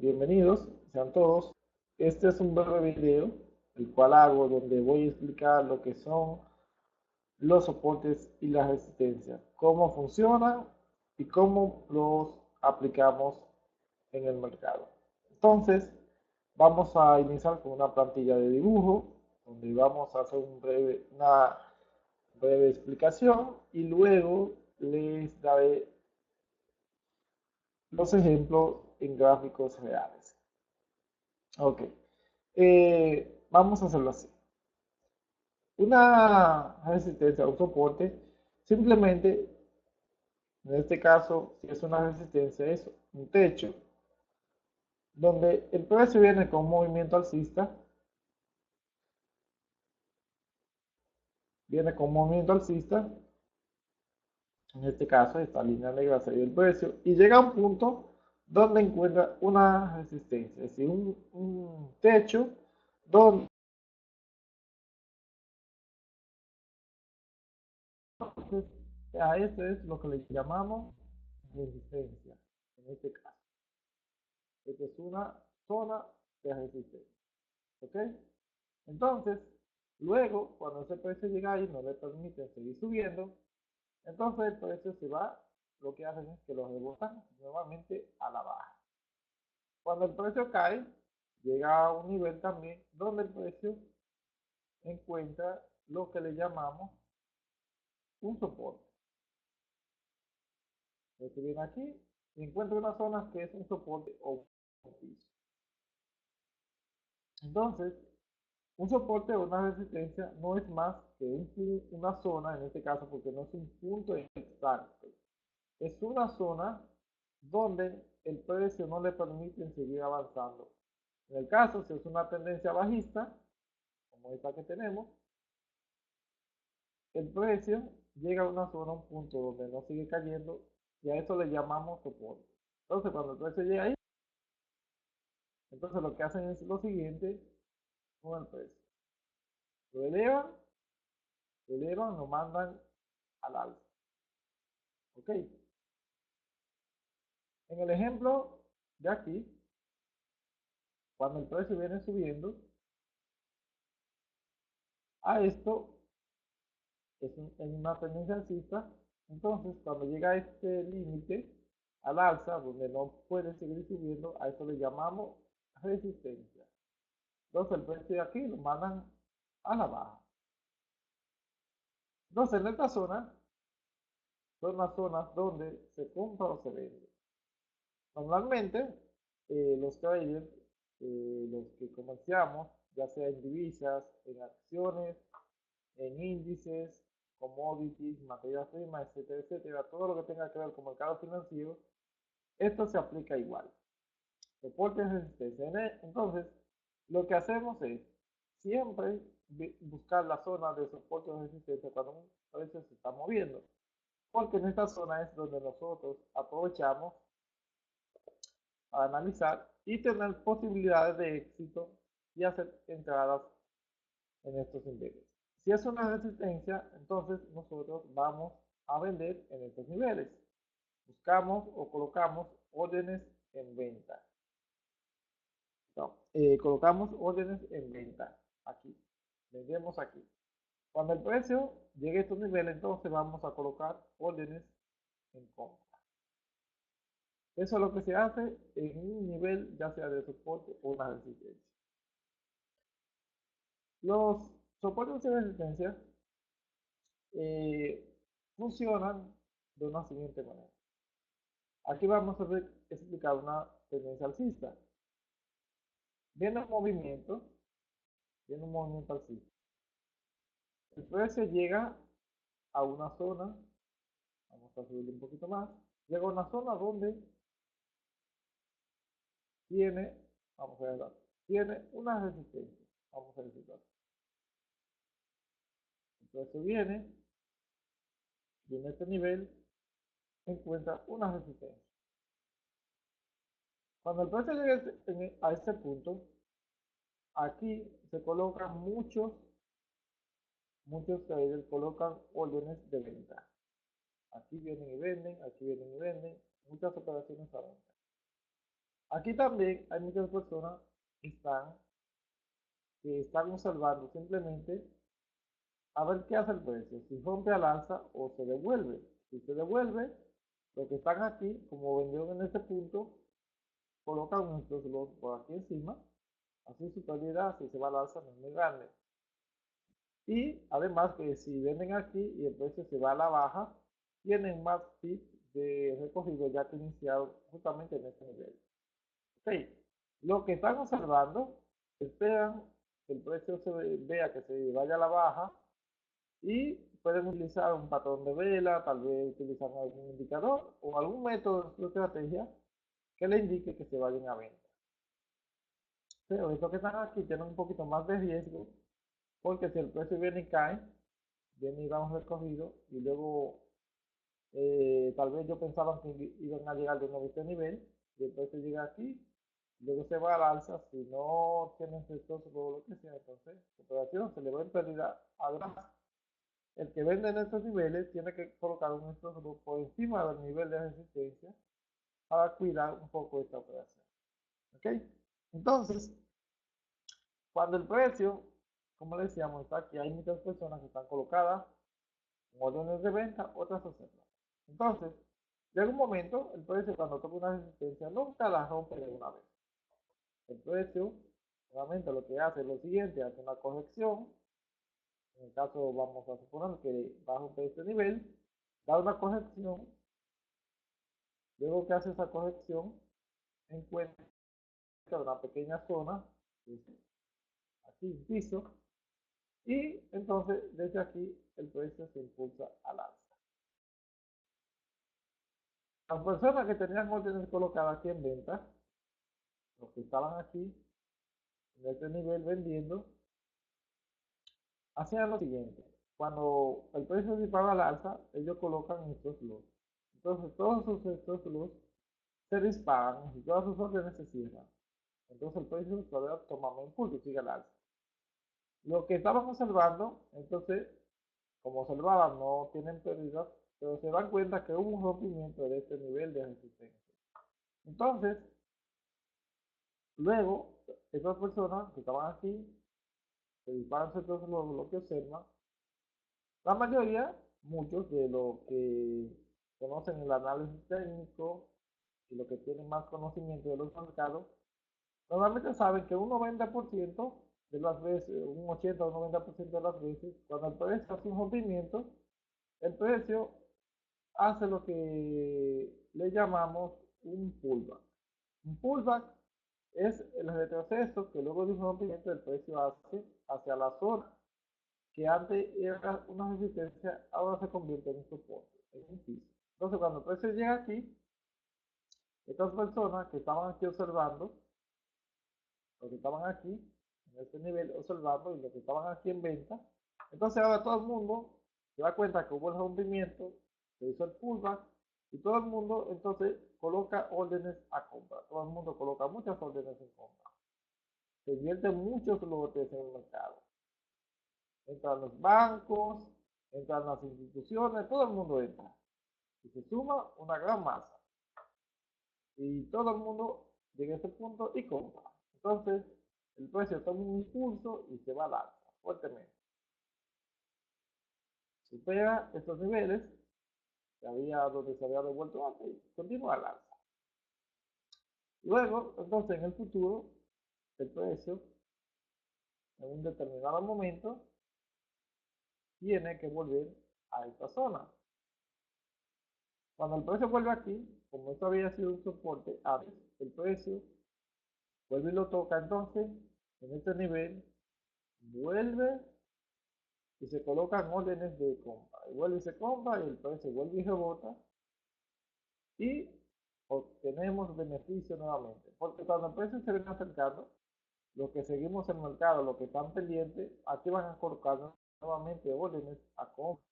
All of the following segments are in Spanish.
bienvenidos, sean todos. Este es un breve video, el cual hago donde voy a explicar lo que son los soportes y las resistencias, cómo funcionan y cómo los aplicamos en el mercado. Entonces, vamos a iniciar con una plantilla de dibujo, donde vamos a hacer una breve explicación y luego les daré los ejemplos en gráficos reales. Ok. Vamos a hacerlo así. Una resistencia o un soporte, simplemente, en este caso, si es una resistencia, es un techo, donde el precio viene con un movimiento alcista, en este caso, esta línea negra sería el precio, y llega a un punto donde encuentra una resistencia, es decir, un techo donde a esto es lo que le llamamos resistencia, en este caso. Esta es una zona de resistencia. ¿Ok? Entonces, luego, cuando ese precio llega ahí, no le permite seguir subiendo, entonces el precio se va, lo que hacen es que lo rebotan nuevamente a la baja. Cuando el precio cae, llega a un nivel también donde el precio encuentra lo que le llamamos un soporte. Entonces viene aquí y encuentra una zona que es un soporte o un piso. Entonces, un soporte o una resistencia no es más que una zona, en este caso, porque no es un punto exacto. Es una zona donde el precio no le permite seguir avanzando. En el caso, si es una tendencia bajista, como esta que tenemos, el precio llega a una zona, un punto donde no sigue cayendo, y a eso le llamamos soporte. Entonces, cuando el precio llega ahí, entonces lo que hacen es lo siguiente con el precio. Lo elevan, lo mandan al alza. ¿Ok? En el ejemplo de aquí, cuando el precio viene subiendo, a esto es una tendencia alcista, entonces cuando llega a este límite al alza, donde no puede seguir subiendo, a esto le llamamos resistencia. Entonces el precio de aquí lo mandan a la baja. Entonces en esta zona son las zonas donde se compra o se vende. Normalmente los traders, los que comerciamos, ya sea en divisas, en acciones, en índices, commodities, materias primas, etcétera, etcétera, todo lo que tenga que ver con mercado financiero, esto se aplica igual. Soporte y resistencia. Entonces, lo que hacemos es siempre buscar la zona de soporte o resistencia cuando un precio se está moviendo, porque en esta zona es donde nosotros aprovechamos a analizar y tener posibilidades de éxito y hacer entradas en estos niveles. Si es una resistencia, entonces nosotros vamos a vender en estos niveles. Buscamos o colocamos órdenes en venta. No, colocamos órdenes en venta aquí. Vendemos aquí. Cuando el precio llegue a estos niveles, entonces vamos a colocar órdenes en compra. Eso es lo que se hace en un nivel ya sea de soporte o una resistencia. Los soportes de resistencia eh, funcionan de una siguiente manera. Aquí vamos a explicar una tendencia alcista. Viene un movimiento alcista. El precio llega a una zona, vamos a subirle un poquito más, llega a una zona donde tiene, vamos a ver, tiene una resistencia. Vamos a verificar. El precio viene a este nivel, encuentra una resistencia. Cuando el precio llega a este punto, aquí se colocan muchos traders colocan órdenes de venta. Aquí vienen y venden, aquí vienen y venden, muchas operaciones a venta. Aquí también hay muchas personas que están observando simplemente a ver qué hace el precio, si rompe al alza o se devuelve. Si se devuelve, los que están aquí, como vendieron en este punto, colocan nuestros lotes por aquí encima, así su pérdida, si se va al alza, no es muy grande. Y además que si venden aquí y el precio se va a la baja, tienen más tips de recogido ya que iniciaron justamente en este nivel. Ok, lo que están observando, esperan que el precio se vea que se vaya a la baja y pueden utilizar un patrón de vela, tal vez utilizar algún indicador o algún método de estrategia que le indique que se vayan a venta. Pero estos que están aquí tienen un poquito más de riesgo porque si el precio viene y cae, viene y da un recorrido y luego tal vez yo pensaba que iban a llegar de nuevo a este nivel y el precio llega aquí, luego se va al alza, si no tienen sector o lo que sea, entonces la operación se le va en pérdida. Además, el que vende en estos niveles tiene que colocar un stop loss por encima del nivel de resistencia para cuidar un poco esta operación. ¿Ok? Entonces, cuando el precio, como le decíamos, está aquí, hay muchas personas que están colocadas en órdenes de venta, otras observan. Entonces, llega un momento, el precio cuando toca una resistencia nunca la rompe de una vez. El precio, nuevamente lo que hace es lo siguiente, hace una corrección. En el caso, vamos a suponer que va a romper este nivel, da una corrección. Luego que hace esa corrección, encuentra una pequeña zona, aquí un piso, y entonces desde aquí el precio se impulsa al alza. Las personas que tenían órdenes colocadas aquí en venta, los que estaban aquí en este nivel vendiendo, hacían lo siguiente. Cuando el precio se dispara al alza, ellos colocan estos lots. Entonces todos estos lots se disparan y todas sus órdenes se cierran. Entonces el precio todavía toma un impulso y sigue al alza. Lo que estaban observando, entonces, como observaban, no tienen pérdidas, pero se dan cuenta que hubo un rompimiento de este nivel de resistencia. Entonces, luego, esas personas que estaban aquí, se disparan entonces lo que observan, la mayoría, muchos de los que conocen el análisis técnico y los que tienen más conocimiento de los mercados, normalmente saben que un 90% de las veces, un 80 o un 90% de las veces, cuando el precio hace un rompimiento, el precio hace lo que le llamamos un pullback. Un pullback es el retroceso que luego de un rompimiento el precio hace hacia la zona que antes era una resistencia, ahora se convierte en un soporte, en un piso. Entonces, cuando el precio llega aquí, estas personas que estaban aquí observando, los que estaban aquí, en este nivel observando, y los que estaban aquí en venta, entonces ahora todo el mundo se da cuenta que hubo el rompimiento, se hizo el pullback, y todo el mundo entonces coloca órdenes a compra. Todo el mundo coloca muchas órdenes en compra. Se invierten muchos lotes en el mercado. Entran los bancos, entran las instituciones, todo el mundo entra. Y se suma una gran masa. Y todo el mundo llega a ese punto y compra. Entonces, el precio toma un impulso y se va al alza fuertemente. Supera estos niveles que había donde se había devuelto antes y continúa al alza. Luego, entonces, en el futuro, el precio en un determinado momento tiene que volver a esta zona. Cuando el precio vuelve aquí, como esto había sido un soporte antes, el precio vuelve y lo toca, entonces en este nivel vuelve y se colocan órdenes de compra. Y vuelve y se compra y el precio vuelve y rebota y obtenemos beneficio nuevamente. Porque cuando el precio se viene acercando, los que seguimos el mercado, los que están pendientes, aquí van a colocar nuevamente órdenes a compra,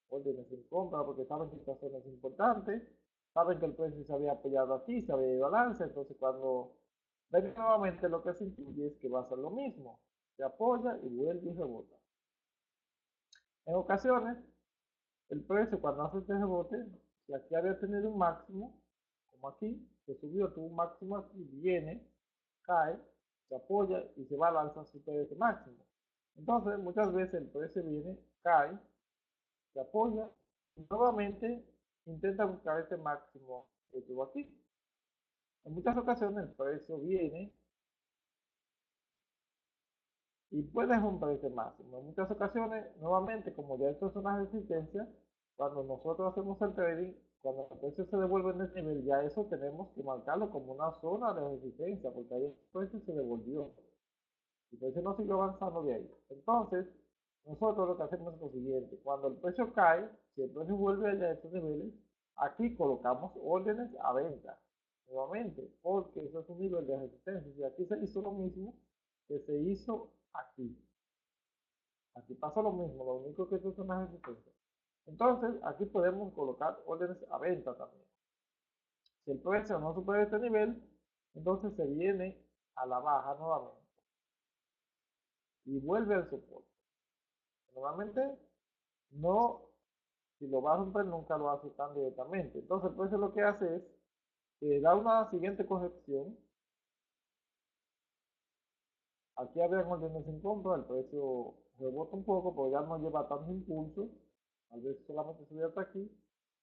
órdenes en compra, porque saben que esta zona es importante, saben que el precio se había apoyado aquí, se había ido al alza, entonces cuando ven nuevamente lo que se intuye es que va a ser lo mismo, se apoya y vuelve y rebota. En ocasiones, el precio cuando hace este rebote, si aquí había tenido un máximo, como aquí, que subió, tuvo un máximo aquí, viene, cae, se apoya y se va al alza supera ese máximo. Entonces, muchas veces el precio viene, cae, se apoya y nuevamente intenta buscar ese máximo que tuvo aquí. En muchas ocasiones el precio viene y puede romper ese máximo. En muchas ocasiones, nuevamente, como ya esto es una resistencia, cuando nosotros hacemos el trading, cuando el precio se devuelve en ese nivel, ya eso tenemos que marcarlo como una zona de resistencia, porque ahí el precio se devolvió. El precio no siguió avanzando de ahí. Entonces, nosotros lo que hacemos es lo siguiente: cuando el precio cae, si el precio vuelve allá a estos niveles, aquí colocamos órdenes a venta nuevamente, porque eso es un nivel de resistencia. Y aquí se hizo lo mismo que se hizo aquí. Aquí pasa lo mismo, lo único que esto es una resistencia. Entonces, aquí podemos colocar órdenes a venta también. Si el precio no supera este nivel, entonces se viene a la baja nuevamente y vuelve al soporte. Normalmente no, si lo va a romper nunca lo hace tan directamente. Entonces el precio lo que hace es que da una siguiente corrección. Aquí había órdenes en compra, el precio rebota un poco, pero ya no lleva tanto impulso. A veces solamente sube hasta aquí.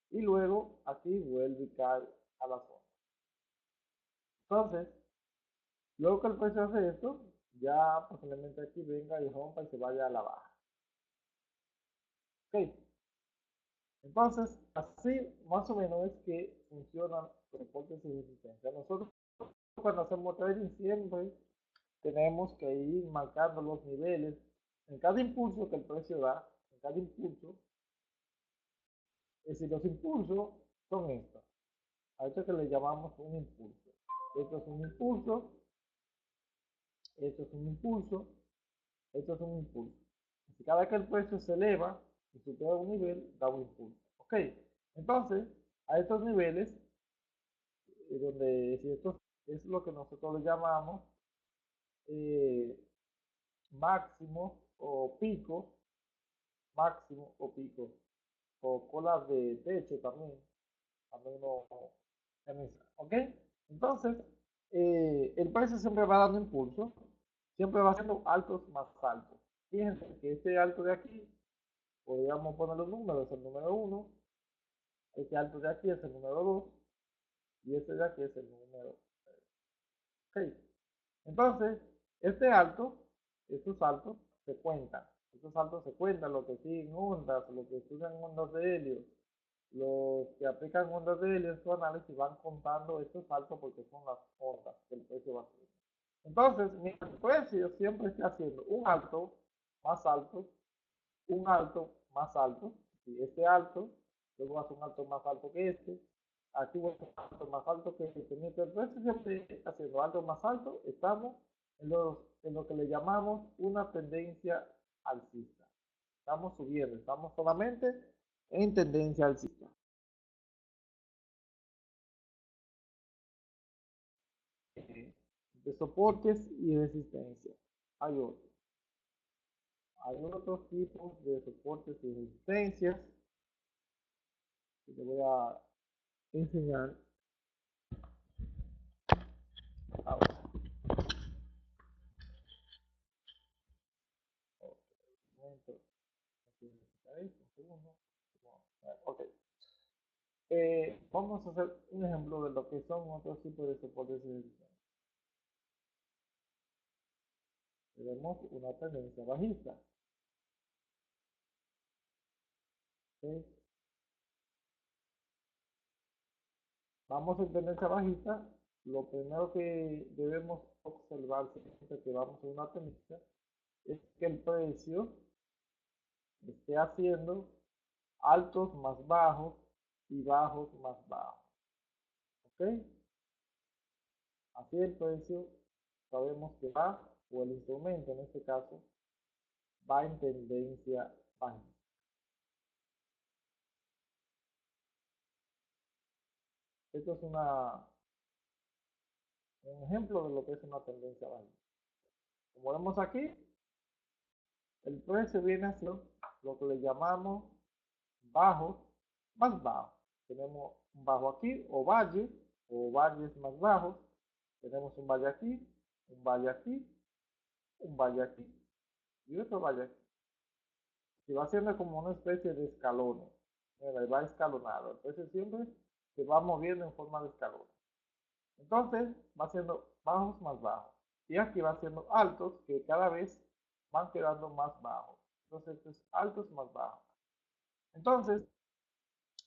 Y luego aquí vuelve y cae a la zona. Entonces, luego que el precio hace esto, ya posiblemente aquí venga y rompa y se vaya a la baja. Ok. Entonces, así más o menos es que funcionan los soportes y resistencia. Nosotros cuando hacemos trading siempre tenemos que ir marcando los niveles en cada impulso que el precio da, en cada impulso. Es decir, los impulsos son estos. A esto que le llamamos un impulso. Esto es un impulso, esto es un impulso, esto es un impulso. Si cada vez que el precio se eleva y supera un nivel, da un impulso. Ok, entonces a estos niveles, donde si esto es lo que nosotros le llamamos eh, máximo o pico, máximo o pico, o colas de techo también lo organiza. ¿Ok? Entonces, el precio siempre va dando impulso, siempre va haciendo altos más altos. Fíjense que este alto de aquí, podríamos poner los números, el número 1, este alto de aquí es el número 2, y este de aquí es el número 3. ¿Ok? Entonces, este alto, estos altos se cuentan. Estos altos se cuentan, los que siguen ondas, los que estudian ondas de helio, los que aplican ondas de helio en su análisis van contando estos saltos porque son las ondas que el precio va a subir. Entonces, mi precio siempre está haciendo un alto más alto, un alto más alto, y este alto, luego hace un alto más alto que este, aquí voy a un alto más alto que este. Mientras el precio siempre está haciendo alto más alto, estamos en lo que le llamamos una tendencia alcista. Estamos subiendo, estamos solamente en tendencia alcista. De soportes y resistencia. Hay otros. Hay otros tipos de soportes y resistencias que te voy a enseñar ahora. Ok. Vamos a hacer un ejemplo de lo que son otros tipos de soportes y resistencias. Tenemos una tendencia bajista. ¿Okay? Vamos en tendencia bajista. Lo primero que debemos observar siempre que vamos en una tendencia es que el precio esté haciendo altos más bajos y bajos más bajos. ¿Ok? Así el precio sabemos que va, o el instrumento en este caso, va en tendencia bajista. Esto es un ejemplo de lo que es una tendencia bajista. Como vemos aquí, el precio viene haciendo lo que le llamamos bajos más bajos. Tenemos un bajo aquí o valle, o valles más bajos. Tenemos un valle aquí, un valle aquí, un valle aquí y otro valle aquí. Y va siendo como una especie de escalones. Mira, va escalonado. Entonces siempre se va moviendo en forma de escalón. Entonces va siendo bajos más bajos. Y aquí va siendo altos que cada vez van quedando más bajos. Entonces esto es altos más bajos. Entonces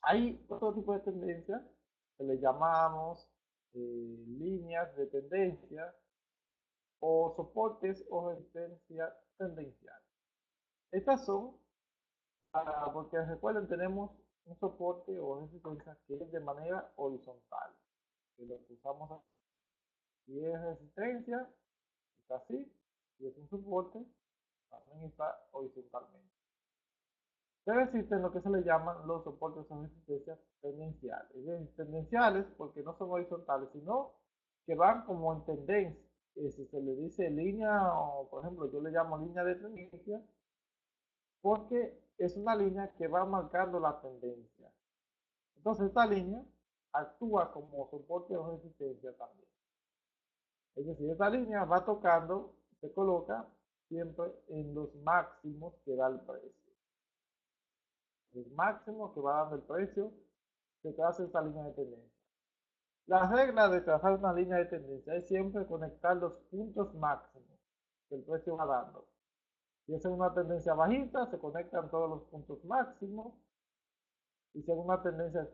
hay otro tipo de tendencia que le llamamos líneas de tendencia o soportes o resistencia tendencial. Estas son, porque recuerden, tenemos un soporte o resistencia que es de manera horizontal, que lo que usamos aquí. Si es resistencia, está así, si es un soporte, también está horizontalmente. Pero existen lo que se le llaman los soportes o resistencias tendenciales. Es decir, tendenciales porque no son horizontales, sino que van como en tendencia. Si se le dice línea, o por ejemplo, yo le llamo línea de tendencia, porque es una línea que va marcando la tendencia. Entonces, esta línea actúa como soporte o resistencia también. Es decir, esta línea va tocando, se coloca siempre en los máximos que da el precio. El máximo que va dando el precio se traza esta línea de tendencia. La regla de trazar una línea de tendencia es siempre conectar los puntos máximos que el precio va dando. Si es una tendencia bajista, se conectan todos los puntos máximos. Y si es una tendencia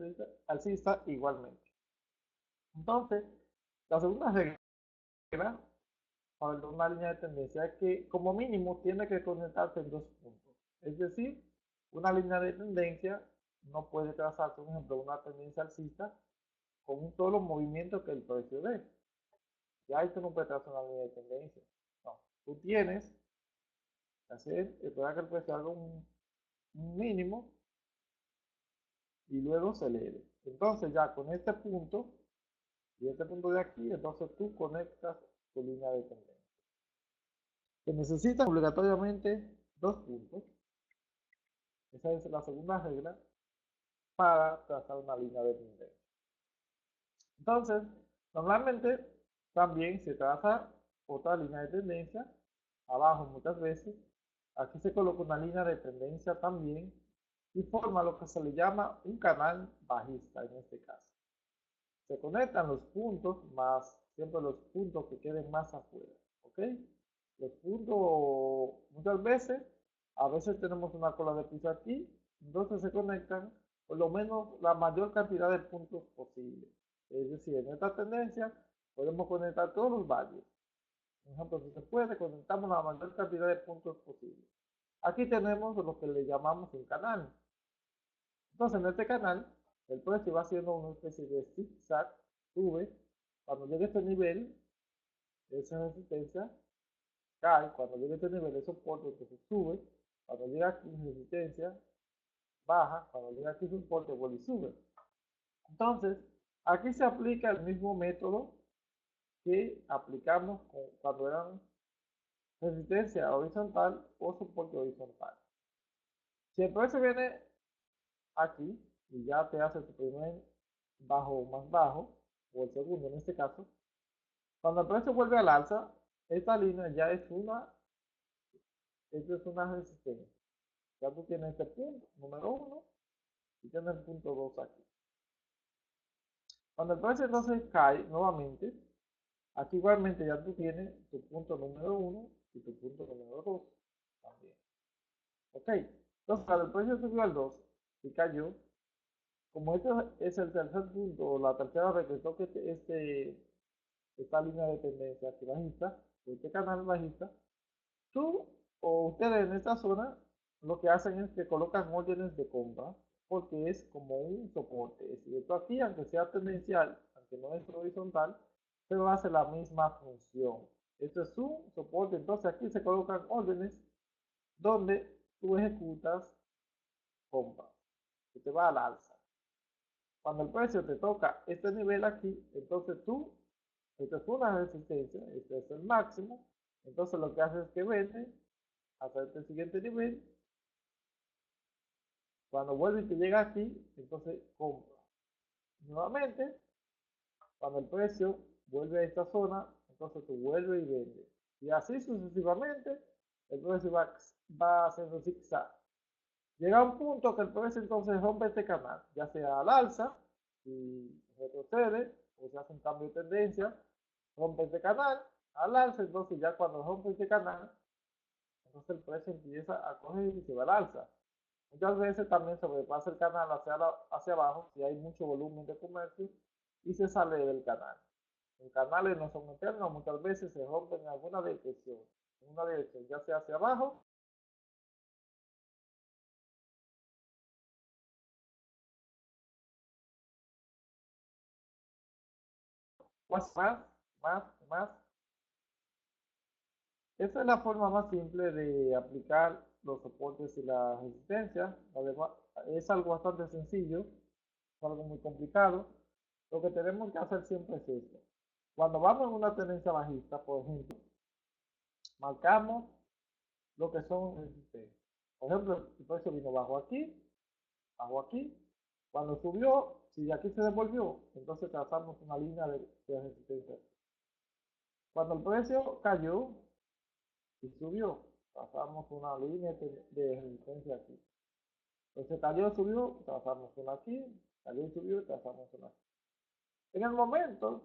alcista, igualmente. Entonces, la segunda regla para una línea de tendencia es que como mínimo tiene que conectarse en dos puntos. Es decir, una línea de tendencia no puede trazarse, por ejemplo, una tendencia alcista con un solo movimiento que el precio dé. Ya esto no puede trazar una línea de tendencia. No, tú tienes que hacer, esperar que el precio haga un mínimo y luego se eleve. Entonces ya con este punto y este punto de aquí, entonces tú conectas tu línea de tendencia. Se necesitan obligatoriamente dos puntos. Esa es la segunda regla para trazar una línea de tendencia. Entonces, normalmente también se traza otra línea de tendencia, abajo muchas veces. Aquí se coloca una línea de tendencia también y forma lo que se le llama un canal bajista en este caso. Se conectan los puntos más siempre los puntos que queden más afuera, ¿ok? Los puntos, muchas veces, a veces tenemos una cola de piso aquí, entonces se conectan por lo menos la mayor cantidad de puntos posible. Es decir, en esta tendencia podemos conectar todos los valles. Por ejemplo, si se puede, conectamos la mayor cantidad de puntos posible. Aquí tenemos lo que le llamamos un canal. Entonces, en este canal, el precio va haciendo una especie de zigzag, sube. Cuando llegue a este nivel, esa resistencia cae. Cuando llegue a este nivel de soporte, entonces sube. Cuando llega aquí, resistencia, baja. Cuando llega aquí, soporte, vuelve y sube. Entonces, aquí se aplica el mismo método que aplicamos cuando eran resistencia horizontal o soporte horizontal. Si el precio viene aquí y ya te hace tu primer bajo o más bajo, o el segundo en este caso, cuando el precio vuelve al alza, esta línea ya es una resistencia. Ya tú tienes este punto número 1 y tienes el punto 2 aquí. Cuando el precio entonces cae nuevamente, aquí igualmente ya tú tienes tu punto número 1 y tu punto número 2 también. Ok, entonces cuando el precio subió al 2 y cayó, como este es el tercer punto o la tercera vez que toque esta línea de tendencia aquí bajista, este canal bajista, tú o ustedes en esta zona lo que hacen es que colocan órdenes de compra porque es como un soporte. Es decir, esto aquí, aunque sea tendencial, aunque no es horizontal, pero hace la misma función. Esto es un soporte, entonces aquí se colocan órdenes donde tú ejecutas compra, que te va al alza. Cuando el precio te toca este nivel aquí, entonces tú, esta es una resistencia, este es el máximo, entonces lo que haces es que vende hasta este siguiente nivel. Cuando vuelve y te llega aquí, entonces compra nuevamente Cuando el precio vuelve a esta zona, entonces tú vuelves y vendes. Y así sucesivamente, el precio va haciendo zigzag. Llega un punto que el precio entonces rompe este canal, ya sea al alza y retrocede, o se hace un cambio de tendencia, rompe este canal al alza, entonces ya cuando rompe este canal, entonces el precio empieza a coger y se va al alza. Muchas veces también sobrepasa el canal hacia abajo si hay mucho volumen de comercio y se sale del canal. Los canales no son eternos, muchas veces se rompen en alguna dirección, en una dirección, ya sea hacia abajo o hacia más. Esa es la forma más simple de aplicar los soportes y la resistencia. Además, es algo bastante sencillo, es algo muy complicado. Lo que tenemos que hacer siempre es esto. Cuando vamos en una tendencia bajista, por ejemplo, marcamos lo que son resistencias. Por ejemplo, el precio vino bajo aquí. Cuando subió, si aquí se devolvió, entonces trazamos una línea de resistencia. Cuando el precio cayó y subió, trazamos una línea de resistencia aquí. Entonces cayó, subió, trazamos una aquí, cayó y subió, trazamos una aquí. En el momento,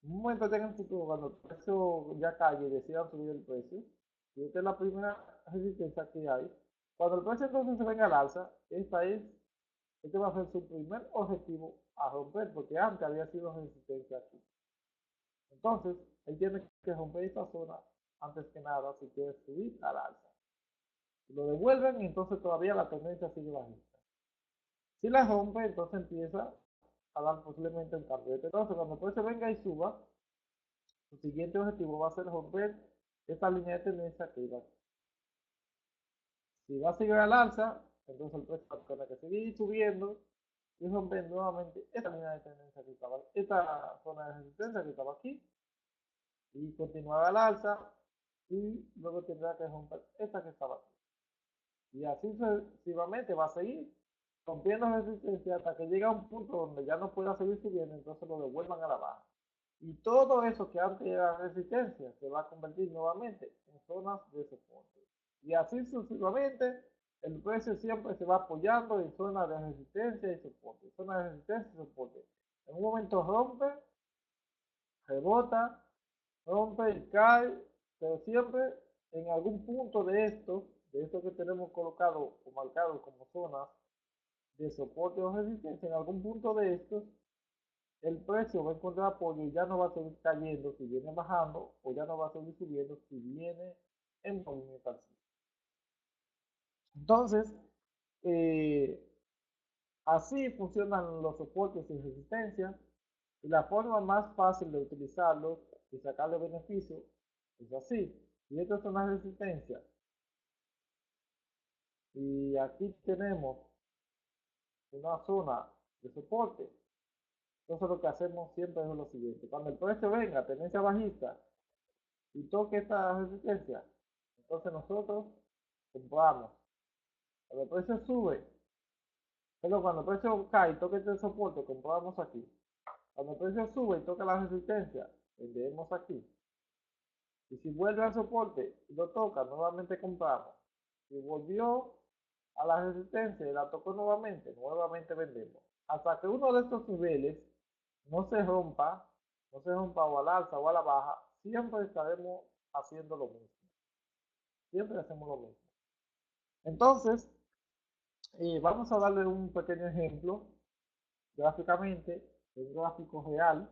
un momento en el futuro, cuando el precio ya cae y decidan subir el precio, y esta es la primera resistencia que hay, cuando el precio entonces se venga al alza, este va a ser su primer objetivo a romper, porque antes había sido resistencia aquí. Entonces, él tiene que romper esta zona antes que nada si quiere subir al alza. Si lo devuelven, entonces todavía la tendencia sigue bajista. Si la rompe, entonces empieza a dar posiblemente un cambio. Entonces, cuando el precio venga y suba, su siguiente objetivo va a ser romper esta línea de tendencia que iba aquí. Si va a seguir al alza, entonces el precio va a tener que seguir subiendo y romper nuevamente esta línea de tendencia que estaba, esta zona de resistencia que estaba aquí, y continuar al alza, y luego tendrá que romper esta que estaba aquí. Y así sucesivamente va a seguir rompiendo resistencia hasta que llega a un punto donde ya no pueda seguir subiendo, entonces lo devuelvan a la baja. Y todo eso que antes era resistencia se va a convertir nuevamente en zonas de soporte. Y así sucesivamente, el precio siempre se va apoyando en zonas de resistencia y soporte. Zonas de resistencia y soporte. En un momento rompe, rebota, rompe y cae, pero siempre en algún punto de esto que tenemos colocado o marcado como zonas de soporte o resistencia, en algún punto de estos, el precio va a encontrar apoyo y ya no va a seguir cayendo si viene bajando, o ya no va a seguir subiendo si viene en movimiento alcista. Entonces, eh, así funcionan los soportes y resistencias, y la forma más fácil de utilizarlos y sacarle beneficio es así. Y estas son las resistencias. Y aquí tenemos una zona de soporte. Entonces lo que hacemos siempre es lo siguiente. Cuando el precio venga, tendencia bajista, y toque esta resistencia, entonces nosotros compramos. Cuando el precio sube, pero cuando el precio cae y toque este soporte, compramos aquí. Cuando el precio sube y toca la resistencia, vendemos aquí. Y si vuelve al soporte y lo toca, nuevamente compramos. Si volvió a la resistencia y la tocó nuevamente vendemos. Hasta que uno de estos niveles no se rompa, o al alza o a la baja, siempre estaremos haciendo lo mismo. Siempre hacemos lo mismo. Entonces, vamos a darle un pequeño ejemplo gráficamente, un gráfico real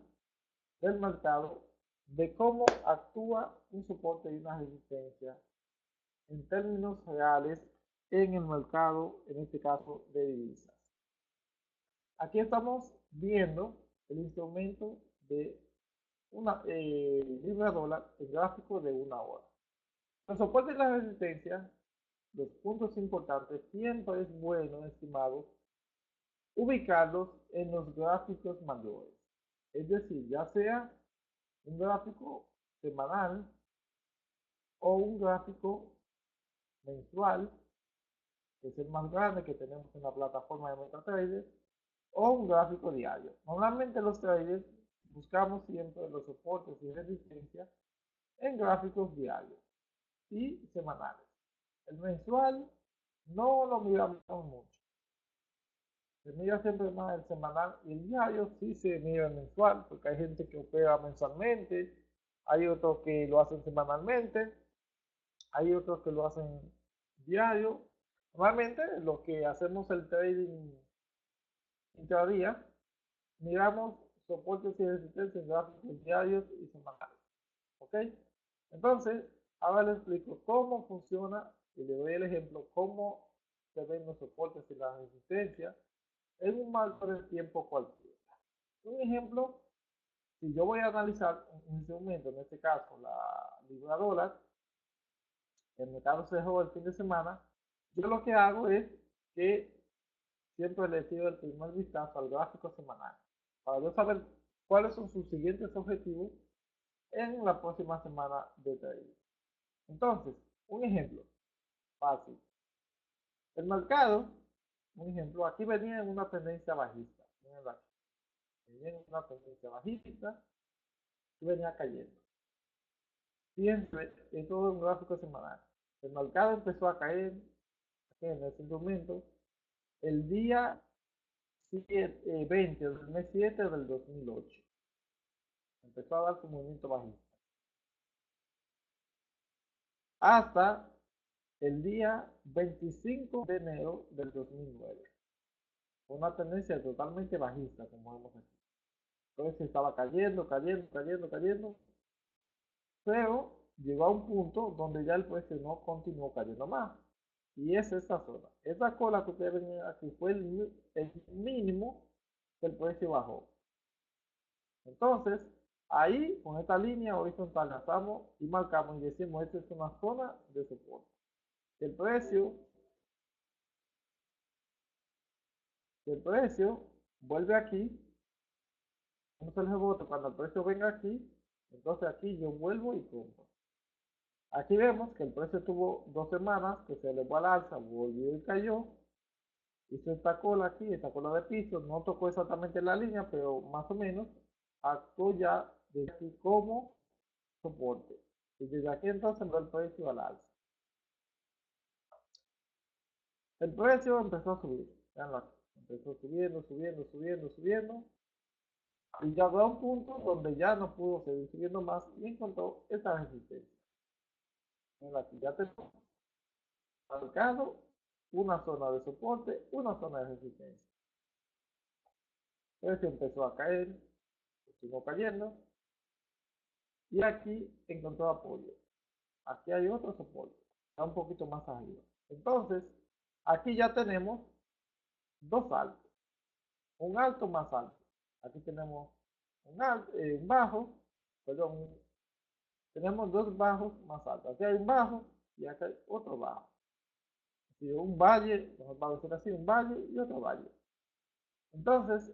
del mercado, de cómo actúa un soporte y una resistencia en términos reales en el mercado, en este caso de divisas. Aquí estamos viendo el instrumento de una libra dólar, el gráfico de una hora. Los soportes y la resistencia, los puntos importantes, siempre es bueno, estimado, ubicarlos en los gráficos mayores. Es decir, ya sea un gráfico semanal o un gráfico mensual, que es el más grande que tenemos en la plataforma de MetaTrader, o un gráfico diario. Normalmente los traders buscamos siempre los soportes y resistencia en gráficos diarios y semanales. El mensual no lo miramos mucho. Se mira siempre más el semanal y el diario sí se mira el mensual, porque hay gente que opera mensualmente, hay otros que lo hacen semanalmente, hay otros que lo hacen diario. Normalmente lo que hacemos el trading intradía, miramos soportes y resistencias en gráficos diarios y semanales. ¿Ok? Entonces, ahora les explico cómo funciona y le doy el ejemplo cómo se ven los soportes y las resistencias en un marco de tiempo cualquiera. Un ejemplo, si yo voy a analizar en este momento, en este caso, la libra dólar, el mercado se dejó el fin de semana, yo lo que hago es que siempre le tiro el primer vistazo al gráfico semanal para yo saber cuáles son sus siguientes objetivos en la próxima semana de trading. Entonces, un ejemplo fácil. El mercado, un ejemplo, aquí venía en una tendencia bajista. Venía en una tendencia bajista y venía cayendo. Siempre, esto es un gráfico semanal. El mercado empezó a caer en ese momento el día 20 del mes 7 del 2008. Empezó a dar su movimiento bajista. Hasta el día 25 de enero del 2009. Una tendencia totalmente bajista, como vemos aquí. Entonces estaba cayendo, cayendo, cayendo, cayendo, pero llegó a un punto donde ya el precio no continuó cayendo más. Y es esta zona. Esta cola que ustedes ven aquí fue el mínimo que el precio bajó. Entonces, ahí con esta línea horizontal lanzamos y marcamos y decimos, esta es una zona de soporte. El precio, el precio vuelve aquí, no se les rebote cuando el precio venga aquí, entonces aquí yo vuelvo y compro. Aquí vemos que el precio tuvo 2 semanas que se elevó al alza, volvió y cayó, hizo esta cola aquí, esta cola de piso, no tocó exactamente la línea, pero más o menos actuó ya desde aquí como soporte. Y desde aquí entonces entró el precio al alza. El precio empezó a subir, empezó subiendo, subiendo, subiendo, subiendo, y llegó a un punto donde ya no pudo seguir subiendo más y encontró esta resistencia. Aquí ya tenemos marcado una zona de soporte, una zona de resistencia. El precio empezó a caer, continuó cayendo, y aquí encontró apoyo. Aquí hay otro soporte, está un poquito más arriba. Entonces, aquí ya tenemos dos altos, un alto más alto. Aquí tenemos un bajo, perdón, tenemos dos bajos más altos. Aquí hay un bajo y acá hay otro bajo. Así, un valle, vamos a decir así, un valle y otro valle. Entonces,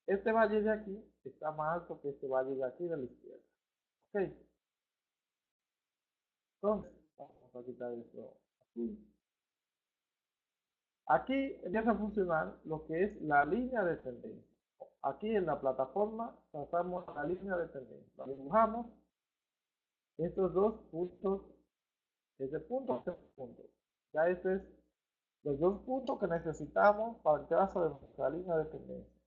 este valle de aquí está más alto que este valle de aquí de la izquierda. Ok, entonces, vamos a quitar esto aquí. Aquí empieza a funcionar lo que es la línea de tendencia. Aquí en la plataforma trazamos la línea de tendencia. Dibujamos estos dos puntos, este punto, este punto. Ya este es los dos puntos que necesitamos para el trazo de nuestra línea de tendencia.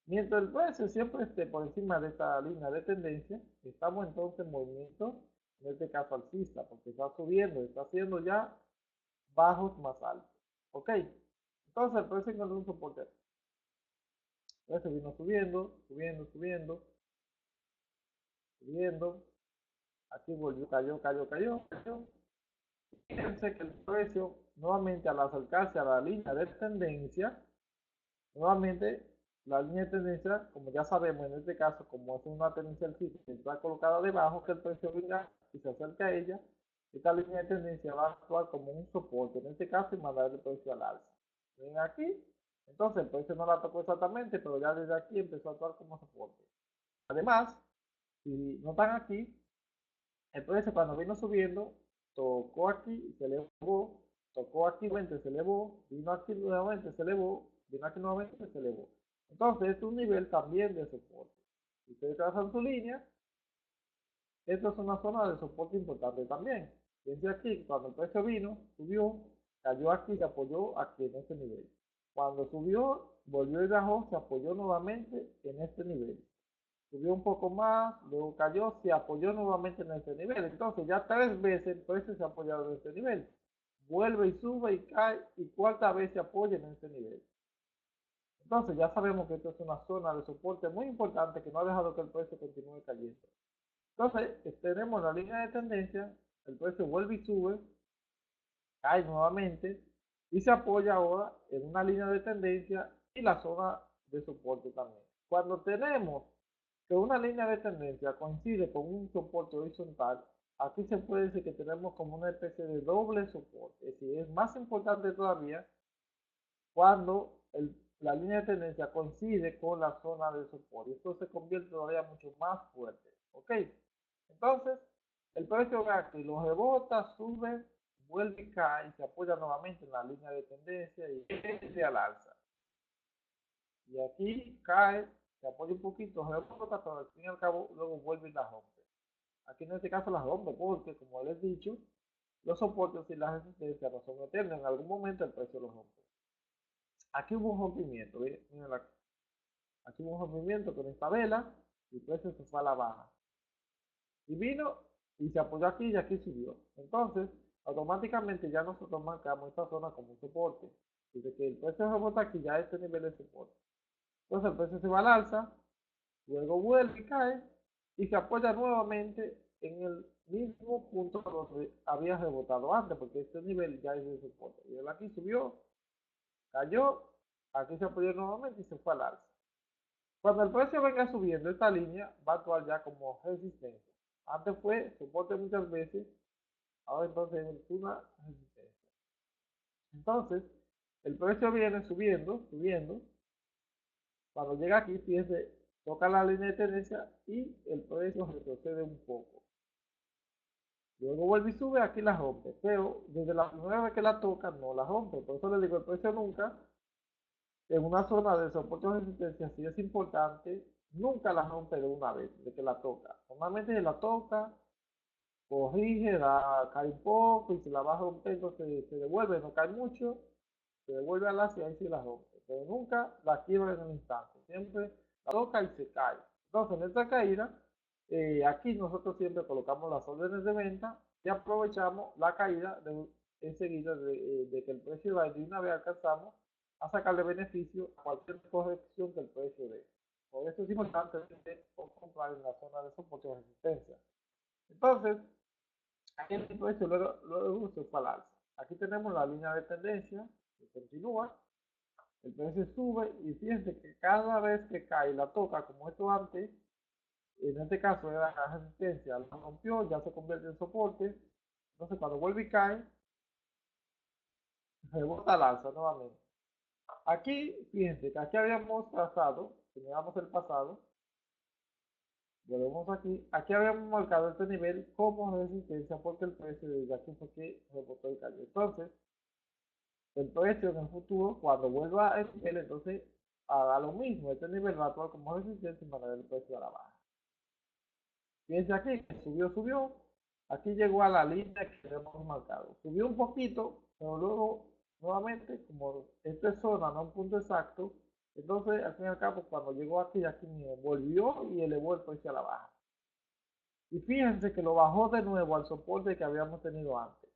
Mientras el precio siempre esté por encima de esta línea de tendencia, estamos entonces en movimiento, en este caso alcista, porque está subiendo, está haciendo ya bajos más altos. ¿Ok? Entonces el precio encontró un soporte. El precio vino subiendo, subiendo, subiendo, subiendo. Aquí volvió, cayó, cayó, cayó, cayó. Fíjense que el precio, nuevamente al acercarse a la línea de tendencia, nuevamente la línea de tendencia, como ya sabemos en este caso, como es una tendencia alcista que está colocada debajo, que el precio venga y se acerca a ella, esta línea de tendencia va a actuar como un soporte en este caso y mandar el precio al alza. Ven aquí, entonces el precio no la tocó exactamente, pero ya desde aquí empezó a actuar como soporte. Además, si notan aquí, el precio cuando vino subiendo, tocó aquí, se elevó, tocó aquí nuevamente, se elevó, vino aquí nuevamente, se elevó, vino aquí nuevamente, se elevó. Entonces es un nivel también de soporte. Ustedes trazan su línea. Esta es una zona de soporte importante también. Fíjense aquí, cuando el precio vino, subió, cayó aquí, se apoyó aquí en este nivel. Cuando subió, volvió y bajó, se apoyó nuevamente en este nivel. Subió un poco más, luego cayó, se apoyó nuevamente en este nivel. Entonces ya 3 veces el precio se ha apoyado en este nivel. Vuelve y sube y cae y cuarta vez se apoya en este nivel. Entonces ya sabemos que esto es una zona de soporte muy importante que no ha dejado que el precio continúe cayendo. Entonces tenemos la línea de tendencia, el precio vuelve y sube, cae nuevamente y se apoya ahora en una línea de tendencia y la zona de soporte también. Cuando tenemos que una línea de tendencia coincide con un soporte horizontal, aquí se puede decir que tenemos como una especie de doble soporte. Es decir, es más importante todavía cuando la línea de tendencia coincide con la zona de soporte. Esto se convierte todavía mucho más fuerte. ¿Ok? Entonces, el precio ve aquí, lo rebota, sube, vuelve y cae, y se apoya nuevamente en la línea de tendencia y vence al alza. Y aquí cae, se apoya un poquito, rebota, pero al fin y al cabo luego vuelve y la rompe. Aquí en este caso la rompe porque, como les he dicho, los soportes y las resistencias no son eternos. En algún momento el precio los rompe. Aquí hubo un rompimiento, miren, aquí hubo un rompimiento con esta vela y el precio se fue a la baja. Y vino y se apoyó aquí y aquí subió. Entonces, automáticamente ya nosotros marcamos esta zona como un soporte. Desde que el precio rebota aquí ya este nivel de soporte. Entonces el precio se va al alza, luego vuelve y cae y se apoya nuevamente en el mismo punto donde había rebotado antes, porque este nivel ya es de soporte. Y él aquí subió, cayó, aquí se apoyó nuevamente y se fue al alza. Cuando el precio venga subiendo, esta línea va a actuar ya como resistencia. Antes fue soporte muchas veces, ahora entonces es una resistencia. Entonces, el precio viene subiendo, subiendo. Cuando llega aquí, fíjense, toca la línea de tendencia y el precio retrocede un poco. Luego vuelve y sube, aquí la rompe. Pero desde la primera vez que la toca, no la rompe. Por eso le digo, el precio nunca, en una zona de soporte o resistencia, si es importante, nunca la rompe de una vez, de que la toca. Normalmente se la toca, corrige, cae un poco y se la va rompiendo, se devuelve, no cae mucho, se devuelve al alza y ahí sí la rompe. Pero nunca la quiebra en el instante, siempre la toca y se cae. Entonces, en esta caída, aquí nosotros siempre colocamos las órdenes de venta y aprovechamos la caída enseguida de que el precio va, de una vez alcanzamos a sacarle beneficio a cualquier corrección que el precio dé. Por eso es importante comprar en la zona de soporte o resistencia. Entonces, aquí el precio luego se fue al alza. Aquí tenemos la línea de tendencia que continúa, el precio sube y fíjense que cada vez que cae la toca, como esto antes, en este caso era la resistencia, la rompió, ya se convierte en soporte, entonces cuando vuelve y cae, rebota al alza nuevamente. Aquí, fíjense que aquí habíamos trazado, teníamos el pasado, volvemos aquí, aquí habíamos marcado este nivel como resistencia porque el precio desde aquí fue que rebotó y cayó. Entonces, el precio en el futuro, cuando vuelva a este nivel, entonces hará lo mismo. Este nivel va a actuar como resistencia y mantener el precio a la baja. Fíjense aquí, subió, subió. Aquí llegó a la línea que hemos marcado. Subió un poquito, pero luego nuevamente, como esta es zona, no un punto exacto, entonces al fin y al cabo, cuando llegó aquí, aquí volvió y elevó el precio a la baja. Y fíjense que lo bajó de nuevo al soporte que habíamos tenido antes.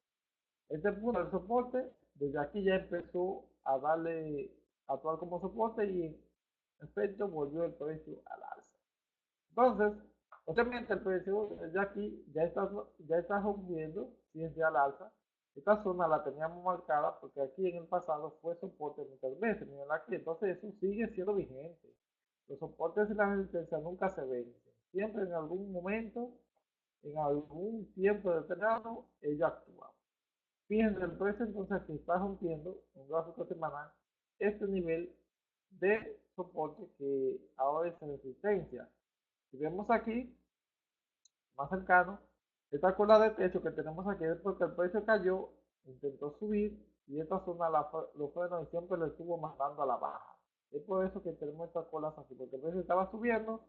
Este punto del soporte, desde aquí ya empezó a darle, a actuar como soporte y en efecto volvió el precio al alza. Entonces, obviamente el precio desde aquí ya está rompiendo, fíjense al alza. Esta zona la teníamos marcada porque aquí en el pasado fue soporte muchas veces, miren aquí, entonces eso sigue siendo vigente. Los soportes y la resistencia nunca se vencen. Siempre en algún momento, en algún tiempo determinado, ella actúa. Fíjense, el precio entonces que está rompiendo en gráfico semanal este nivel de soporte que ahora es resistencia. Si vemos aquí, más cercano, esta cola de techo que tenemos aquí es porque el precio cayó, intentó subir y esta zona los frenos siempre lo estuvo mandando a la baja. Es por eso que tenemos estas colas así, porque el precio estaba subiendo,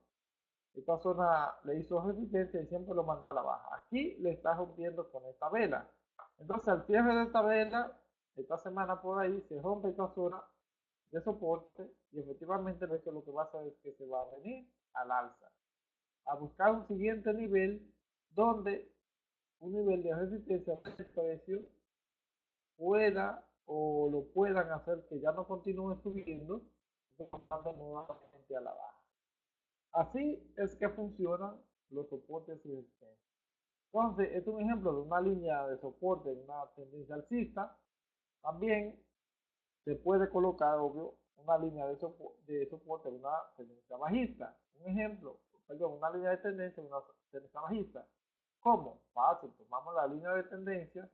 esta zona le hizo resistencia y siempre lo manda a la baja. Aquí le está rompiendo con esta vela. Entonces al cierre de esta vela, esta semana por ahí, se rompe esta zona de soporte y efectivamente lo que va a hacer es que se va a venir al alza, a buscar un siguiente nivel donde un nivel de resistencia del precio pueda o lo puedan hacer que ya no continúe subiendo, pasando nuevamente a la baja. Así es que funcionan los soportes y resistencias. Entonces, este es un ejemplo de una línea de soporte en una tendencia alcista. También se puede colocar, obvio, una línea de soporte en una tendencia bajista. Un ejemplo, perdón, una línea de tendencia en una tendencia bajista. ¿Cómo? Fácil, tomamos la línea de tendencia,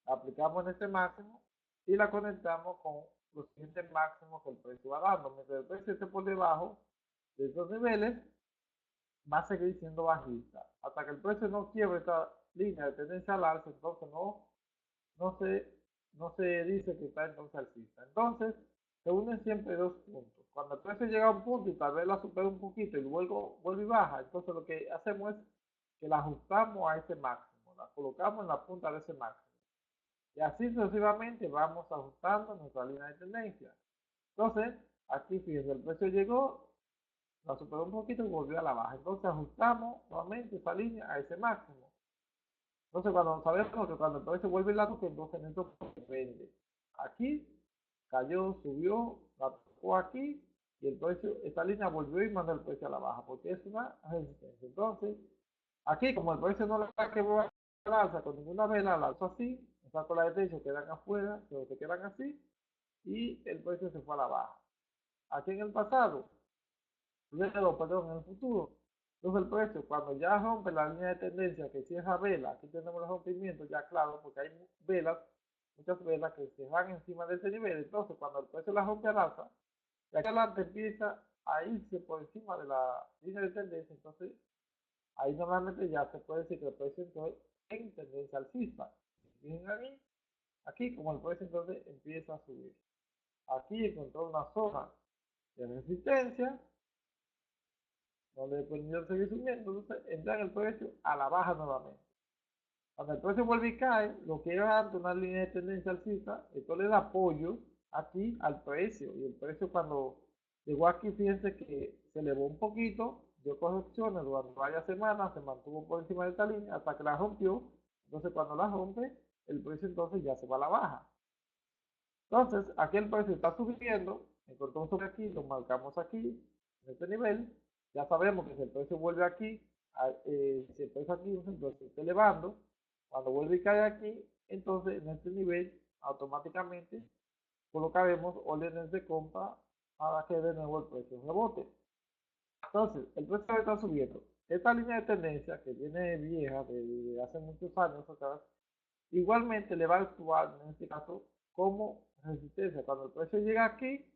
la aplicamos en este máximo y la conectamos con los siguientes máximos que el precio va dando. Mientras el precio esté por debajo de estos niveles, va a seguir siendo bajista. Hasta que el precio no quiebre esta línea de tendencia al alza, entonces no, se, no se dice que está entonces alcista. Entonces, se unen siempre dos puntos. Cuando el precio llega a un punto y tal vez la supera un poquito y luego vuelve y baja, entonces lo que hacemos es que la ajustamos a ese máximo, la colocamos en la punta de ese máximo. Y así sucesivamente vamos ajustando nuestra línea de tendencia. Entonces, aquí fíjense, el precio llegó, la superó un poquito y volvió a la baja. Entonces ajustamos nuevamente esa línea a ese máximo. Entonces cuando sabemos que cuando el precio vuelve la toque, entonces esto vende. Aquí cayó, subió, la tocó aquí y el precio, esta línea volvió y mandó el precio a la baja porque es una resistencia. Entonces, aquí como el precio no la quebró al alza con ninguna vela, la alza así, esas colas de techo quedan afuera, pero se quedan así y el precio se fue a la baja. Aquí en el pasado, luego, perdón, en el futuro. Entonces el precio, cuando ya rompe la línea de tendencia que cierra vela, aquí tenemos los rompimientos ya claro, porque hay velas, muchas velas que se van encima de ese nivel. Entonces cuando el precio la rompe al alza, de aquí adelante empieza a irse por encima de la línea de tendencia. Entonces ahí normalmente ya se puede decir que el precio entonces en tendencia alcista. Miren aquí como el precio entonces empieza a subir. Aquí encontró una zona de resistencia no le permitió seguir subiendo, entonces entra el precio a la baja nuevamente. Cuando el precio vuelve y cae, lo que era antes una línea de tendencia alcista, esto le da apoyo aquí al precio. Y el precio cuando llegó aquí, fíjense que se elevó un poquito, dio correcciones durante varias semanas, se mantuvo por encima de esta línea hasta que la rompió. Entonces cuando la rompe, el precio entonces ya se va a la baja. Entonces aquí el precio está subiendo, encontramos sobre aquí, lo marcamos aquí, en este nivel, ya sabemos que si el precio vuelve aquí, si el precio aquí, entonces se está elevando, cuando vuelve y cae aquí, entonces en este nivel automáticamente colocaremos órdenes de compra para que de nuevo el precio rebote. Entonces, el precio está subiendo. Esta línea de tendencia que viene vieja de hace muchos años atrás, igualmente le va a actuar en este caso como resistencia. Cuando el precio llega aquí,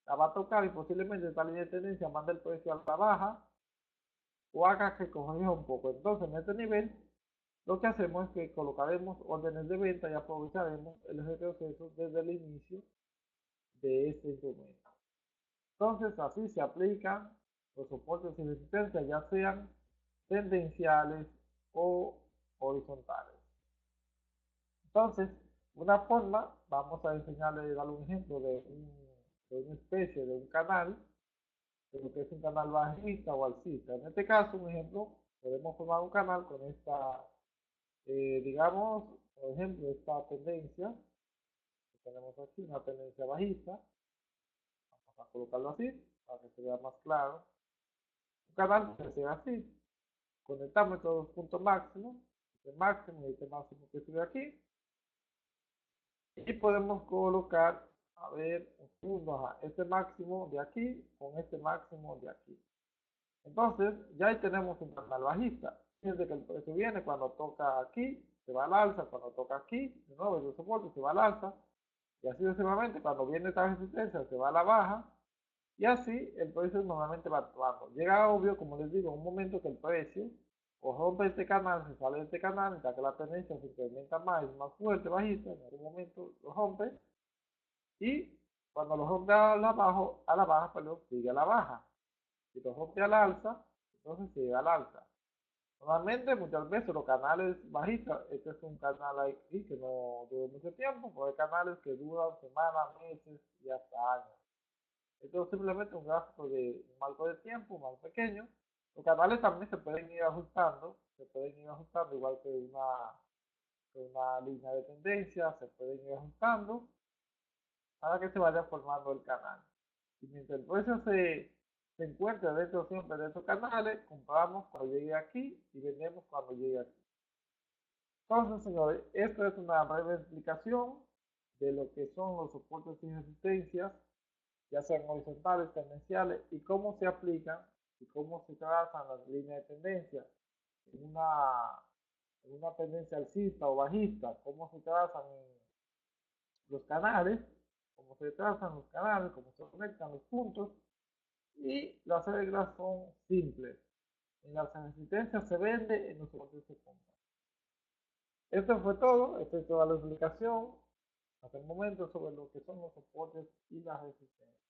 la va a tocar y posiblemente esta línea de tendencia mande el precio a la baja o haga que corrija un poco. Entonces, en este nivel, lo que hacemos es que colocaremos órdenes de venta y aprovecharemos el retroceso desde el inicio de este instrumento. Entonces, así se aplican los soportes y resistencias, ya sean tendenciales o horizontales. Entonces, una forma, vamos a enseñarle, darle un ejemplo de una especie de un canal, de lo que es un canal bajista o alcista. En este caso, un ejemplo, podemos formar un canal con esta, digamos, por ejemplo, esta tendencia, que tenemos aquí, una tendencia bajista, vamos a colocarlo así, para que se vea más claro. Un canal que sea así, conectamos estos dos puntos máximos, este máximo y este máximo que sube aquí, y podemos colocar, a ver, este máximo de aquí con este máximo de aquí. Entonces, ya ahí tenemos un canal bajista. Fíjense que el precio viene cuando toca aquí, se va al alza, cuando toca aquí, de nuevo el soporte se va al alza, y así sucesivamente, cuando viene esta resistencia se va a la baja, y así el precio normalmente va actuando. Llega obvio, como les digo, un momento que el precio o rompe este canal, se sale de este canal, ya que la tendencia se incrementa más, es más fuerte, bajista, en algún momento lo rompe, y cuando lo rompe a la baja, perdón, sigue a la baja. Si lo rompe al alza, entonces se llega al alta. Normalmente, muchas veces los canales bajistas, este es un canal aquí que no dura mucho tiempo, porque hay canales que duran semanas, meses y hasta años. Esto es simplemente un gráfico de un marco de tiempo más pequeño. Los canales también se pueden ir ajustando, igual que una línea de tendencia, se pueden ir ajustando para que se vaya formando el canal. Y mientras el precio se encuentre dentro siempre de estos canales, compramos cuando llegue aquí y vendemos cuando llegue aquí. Entonces, señores, esto es una breve explicación de lo que son los soportes y resistencias, ya sean horizontales, tendenciales, y cómo se aplican y cómo se trazan las líneas de tendencia en una tendencia alcista o bajista, cómo se trazan los canales, cómo se trazan los canales, cómo se conectan los puntos, y las reglas son simples. En las resistencias se vende, en los soportes se compra. Esto fue todo, esta es toda la explicación hasta el momento sobre lo que son los soportes y las resistencias.